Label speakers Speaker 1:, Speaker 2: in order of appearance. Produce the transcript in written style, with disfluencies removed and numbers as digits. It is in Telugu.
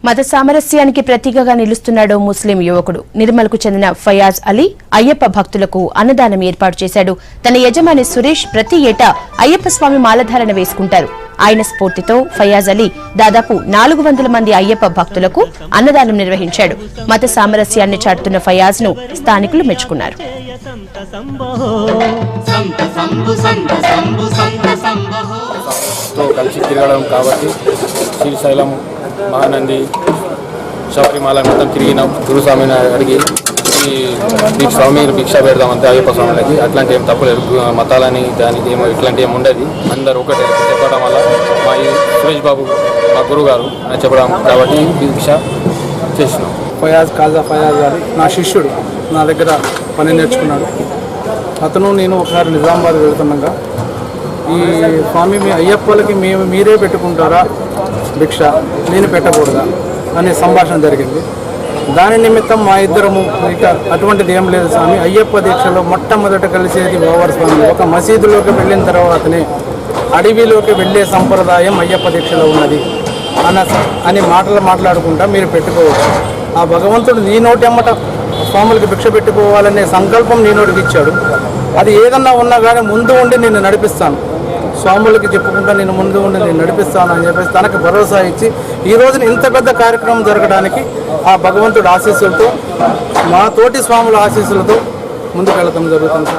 Speaker 1: మత సామరస్యానికి ప్రతీకగా నిలుస్తున్నాడు ముస్లిం యువకుడు. నిర్మల్కు చెందిన ఫయాజ్ అలీ అయ్యప్ప భక్తులకు అన్నదానం ఏర్పాటు చేశాడు. తన యజమాని సురేష్ ప్రతి ఏటా అయ్యప్ప స్వామి మాలధారణ వేసుకుంటారు. ఆయన స్ఫూర్తితో ఫయాజ్ అలీ దాదాపు 400 మంది అయ్యప్ప భక్తులకు అన్నదానం నిర్వహించాడు. మత సామరస్యాన్ని చాటుతున్న ఫయాజ్ ను స్థానికులు మెచ్చుకున్నారు.
Speaker 2: కలిసి తిరగడం కాబట్టి శ్రీశైలం మహానంది శబరిమల మొత్తం తిరిగినాం. గురుస్వామిని అడిగి ఈ స్వామి భిక్ష పెడదామంటే అయ్యప్ప స్వామిలకి అట్లాంటి ఏం తప్పలేదు. మతాలని దానికి ఏమో ఇట్లాంటి ఏమి ఉండదు. అందరూ ఒకటే చెప్పడం వల్ల మా సురేష్ బాబు మా గురువు గారు చెప్పడం కాబట్టి భిక్ష చేసినాం.
Speaker 3: ఫయాజ్ కాజా ఫయాజ్ గారు నా శిష్యుడు, నా దగ్గర పని నేర్చుకున్నాడు. అతను నేను ఒకసారి నిజామాబాద్ వెళ్తున్నాగా ఈ స్వామి మీ అయ్యప్పలకి మీరే పెట్టుకుంటారా భిక్ష, నేను పెట్టకూడదా అనే సంభాషణ జరిగింది. దాని నిమిత్తం మా ఇద్దరము ఇక అటువంటిది ఏం లేదు స్వామి, అయ్యప్ప దీక్షలో మొట్టమొదట కలిసేది ఓవర్ స్వామి. ఒక మసీదులోకి వెళ్ళిన తర్వాతనే అడవిలోకి వెళ్ళే సంప్రదాయం అయ్యప్ప దీక్షలో ఉన్నది అని మాట్లాడుకుంటా మీరు పెట్టుకోవచ్చు. ఆ భగవంతుడు నీ నోటెమ్మట స్వాములకి భిక్ష పెట్టుకోవాలనే సంకల్పం నీ నోటికి ఇచ్చాడు. అది ఏదన్నా ఉన్నా కానీ ముందు ఉండి నేను నడిపిస్తాను, స్వాములకి చెప్పుకుంటా నేను ముందు ఉండి నేను నడిపిస్తాను అని చెప్పేసి తనకు భరోసా ఇచ్చి ఈ రోజున ఇంత పెద్ద కార్యక్రమం జరగడానికి ఆ భగవంతుడి ఆశీస్సులతో మా తోటి స్వాముల ఆశీస్సులతో ముందుకు వెళ్తాం జరుగుతుంది.